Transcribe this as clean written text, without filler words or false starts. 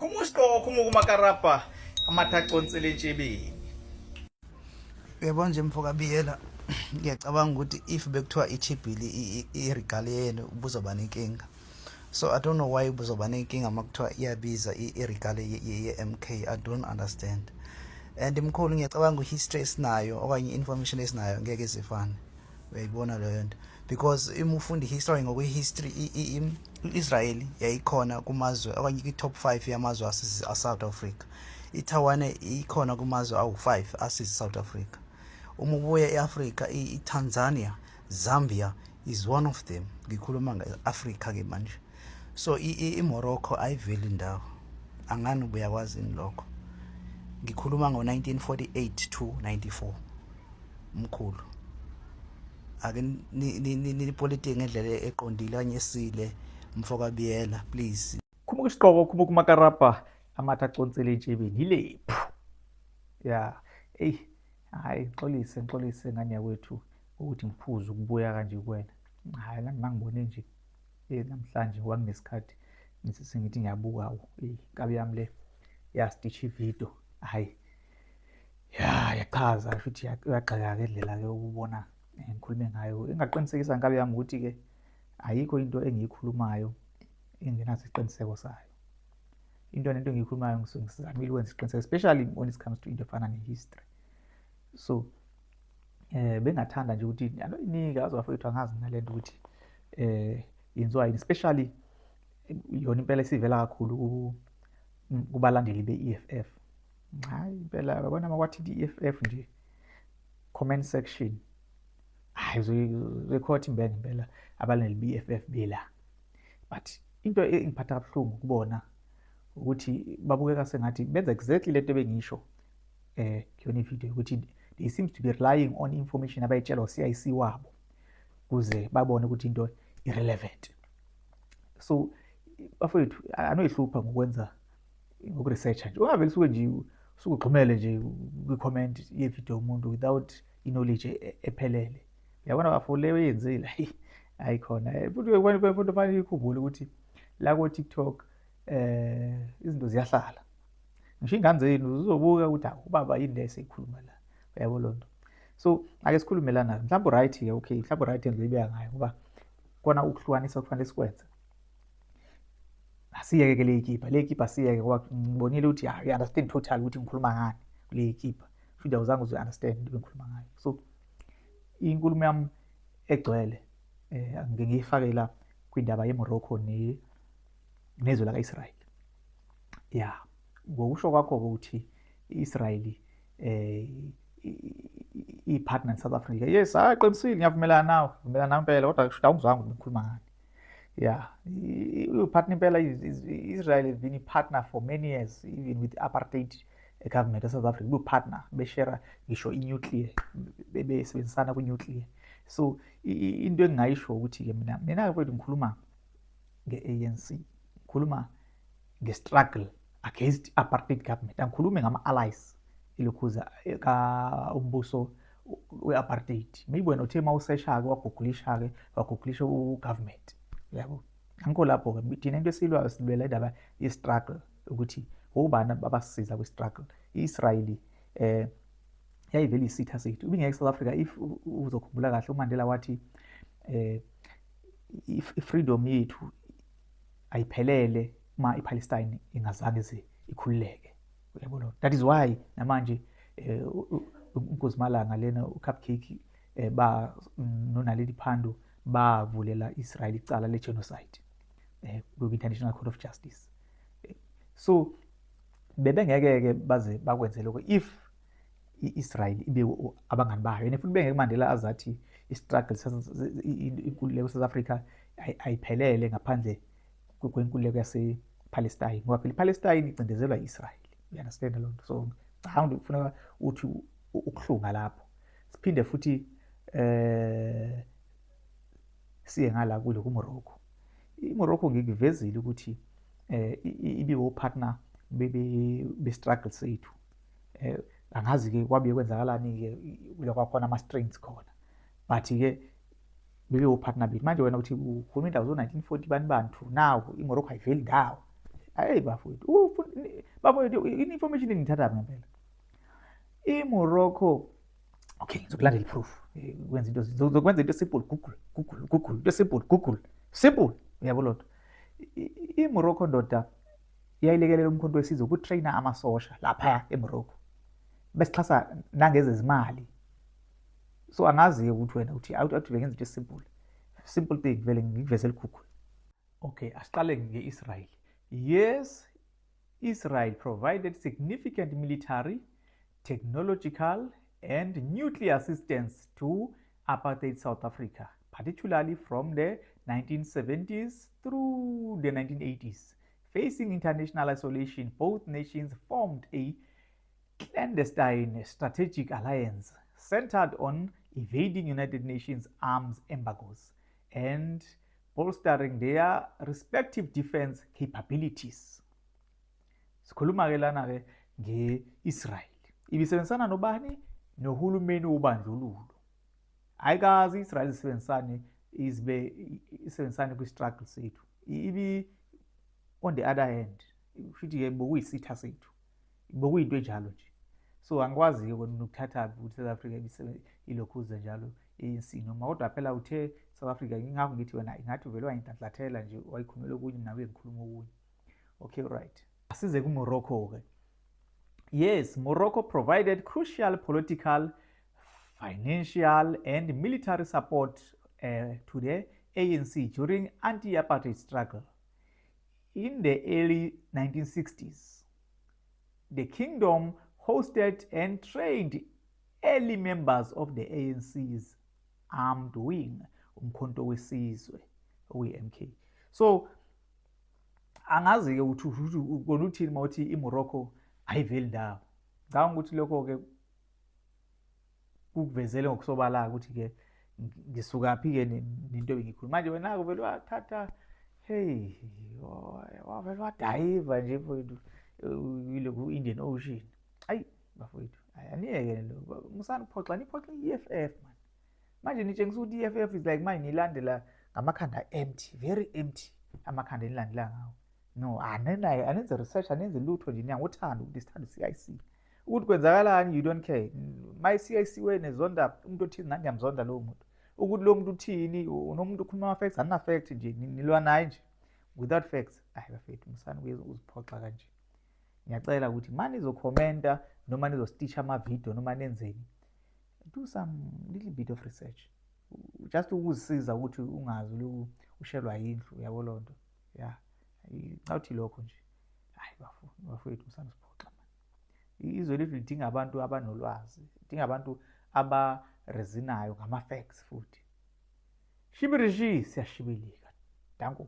Kumusto kumukumakarapa amathaqonsele entshebeni. Uyabona nje mfoka biyela ngiyacabanga ukuthi if bekuthiwa ichibhili irigale yenu ubuzoba nenkinga. So I don't know why ubuzoba nenkinga makuthiwa iyabiza irigale ye-MK. I don't understand. And mkhulu ngiyacabanga history esinayo okanye information esinayo ngeke izifane. Uyayibona leyo nto because uma ufunda history ngokwe-history i-Israel yayikhona kumazwe okanye i-top 5 yamazwe ase-South Africa. iTaiwan ikhona kumazwe awu-5 ase-South Africa. Uma ubuya e-Africa i-Tanzania, Zambia is one of them. Ngikhuluma nge-Africa ke manje. So i-Morocco ayiveli indawo. Angani ubuyakwazi lokho. Ngikhuluma ngo-1948 to 94 mkhulu. Ake ni politics ngendlela eqondile kanye esile mfoka biyela please. Khumuka isiqoko khumuka umakarapa amathaqonsele entshebeni ilephu. Yeah. Hayi ngixolise nganya kwethu ukuthi ngiphuze ukubuya kanje kuwena. Hayi ngangibone nje namhlanje wanginesikhathi ngithi ngiyabuka inkabi yami le yastitch video. Hayi yachaza futhi uyagxeka ngendlela ke ukubona ngikhulume ngayo. Engaqinisekisa inkabi yami ukuthi ke ayikho into engiyikhulumayo engenaso isiqiniseko sayo. Into engiyikhulumayo ngisizamile ukwenza isiqiniseko, especially when it comes to into efana nehistory. So bengathanda nje ukuthi iningi azofethu angazi nalento ukuthi yenziwa yini, especially yona impela esivela kakhulu kubalandeli be-EFF. Hayi impela yabona makwathi i-EFF nje comment section hayi uzorecord imbenge impela abalandeli be-EFF bela. But into engiphatha kabuhlungu kubona ukuthi babukeka sengathi benza exactly lento bengisho kuyona ivideo ukuthi they seem to be relying on information abayitshela uCIC wabo kuze babone ukuthi into irrelevant. So bafowethu anoyihlupha ngokwenza ngokuresearch nje. Ungaveli suke nje usugxumele nje kwi-comment yevideo umuntu without knowledge ephelele. Uyabona bafole yenzile ayikhona futhi uyakwena fanele ikhumbule ukuthi la ko TikTok izinto ziyahlala. Ngisho ingane zenu uzobuka ukuthi ubaba yini leseyikhuluma la. Uyabo lonto. So ake sikhulume lana mhlawumbe right ke okay mhlawumbe right engizoyibeka ngayo ngoba kona ukuhlukanisa kufanele sikwenze. Asiyeke le ekipa asiyeke ngoba ngibonile ukuthi you understand total ukuthi ngikhuluma ngani kule ekipa. Futhi awuzange uzo understand into engikhuluma ngayo. So inkulumo yami egcwele ngeke ngiyifake la kwindaba yeMorocco nezwe la kaIsrael. Yeah, ngokusho kwakho ukuthi iIsrael i-partner South Africa. Yes, aqinisile ngiyavumelana nawe. Ngivumelana nawe impela kodwa kusho awungizange ngikhuluma ngani. Yeah, i-partner impela Israel has been a partner for many years even with apartheid government of South Africa. Partner beshare ngisho i-nuclear besebenzisana ku-nuclear. So into engayisho ukuthi ke mina mfowethu ngikhuluma nge-ANC, ngikhuluma nge-struggle against apartheid government. Angikhulumi ngama-allies ilokhuza umbuso we-apartheid. Maybe wena uthe mawusesha-ke wagugulisha u-government. Yabo angikho lapho ke thina into esilwa silwela indaba ye-struggle ukuthi ubani abasisiza kwi-struggle. i-Israel yayivele isitha sethu. Ubingeke South Africa if uzokhumbula kahle uMandela wathi i-freedom yethu ayiphelele uma iPalestine ingazange ze ikhululeke. Uyabona, that is why namanje uNkosi Malanga lena uCupcake ba nonaleli phando bavulela Israel icala le-genocide ku-International Court of Justice. So bebengeke baze bakwenze lokho if i-Israel ibe abangani bayo. Yena futhi bengeke Mandela azathi i-struggle inkululeko South Africa ayiphelele ngaphandle kwenkululeko yase-Palestine ngoba phela iPalestine icindezelwa i-Israel. You understand lonto? So ngicabanga ufuna uthi ukuhlunga lapho. Siphinde futhi siye ngala kulo kuMorocco. iMorocco ngikuvezile ukuthi ibiwo partner be-struggle sethu. Angazi ke kwabe kwenzakalani ke lokwakhona ama-strains khona, but ke bebewo partner bethu. Manje wena uthi ukhuluma indaba zo 1940 bani bantu now iMorocco ayiveli ndawo. hayi bafowethu bafowethu i-information engithatha ngempela iMorocco. Okay, ngizokulandela iproof ukwenza into ngizokwenza into simple, google into simple, simple, uyabo lonto. iMorocco ndoda yayilekelela umkhonto wesizwe ukutraina amasosha lapha eMorocco besixhasa nangezezimali. So angazi ukuthi wena uthi awuthi bengenza into simple thing vele ngikuvezela Google. Okay, asiqale nge-Israel. Yes, Israel provided significant military, technological and nuclear assistance to apartheid South Africa, particularly from the 1970s through the 1980s. Facing international isolation, both nations formed a clandestine strategic alliance centered on evading United Nations arms embargoes and bolstering their respective defense capabilities. Sikhuluma ke lana ke nge-Israel. Ibisebenzisana nobani? Nohulumeni wobandlululo. Ayikazi Israel isebenzisane kwi-struggle sethu. Ibi on the other hand, futhi ke bokuyisitha sethu. Bokuyinto enjalo nje. So angikwazi ukuthatha ukuthi South Africa ilokhuze njalo ANC noma kodwa phela uthe South Africa ngingakho ngithi wena ingathi vele wayinhlanhlathela nje wayikhulumela okunye nawe ngikhuluma okunye. Okay, right. Asize kuMorocco ke. Yes, Morocco provided crucial political, financial and military support to the ANC during anti-apartheid struggle. In the early 1960s, the kingdom hosted and trained early members of the ANC's armed wing, umkhonto wesizwe, MK. So angazi ke ukona uthini mawuthi iMorocco ayiveli ndawo. Ngicabanga ukuthi lokho ke kukuvezele ngokusobala ukuthi ke ngisuka phi ke nento bengikhuluma manje wena ke vele wathatha hey wavele wadive nje mfowethu yile ku-Indian Ocean. Ayi bafowethu aniyeke lo musaniphoxa niphoxa i-EFF man. Manje nitshengisa ukuthi i-EFF is like manje nilandela ngamakhanda empty, very empty amakhanda enilandela ngawo. No, anenze research, anenze lutho nje niyangothanda ukuthi sithanda CIC. Ukuthi kwenzakalani you don't care. My CIC wena zonda umuntu othini nani yamzonda lo muntu. Ukuthi lo muntu uthini unomuntu ukhuluma ama-facts ana facts nje nilwa naye nje without facts. Hayi bafethu musani uziphoxa kanje. Ngiyacela ukuthi mani izokhomenta noma nizostitcha ama-video noma nenzeni. Do some little bit of research. Just ukuzisiza ukuthi ungazi ushelwa yindlu uyabo lonto. Yeah. Awuthi lokho nje. Hayi bafowethu musanisiphoxa man. Izwe lethu lidinga abantu abanolwazi, lidinga abantu abarezinayo ngama-facts futhi. Shibirishi siyashibilika. Danko.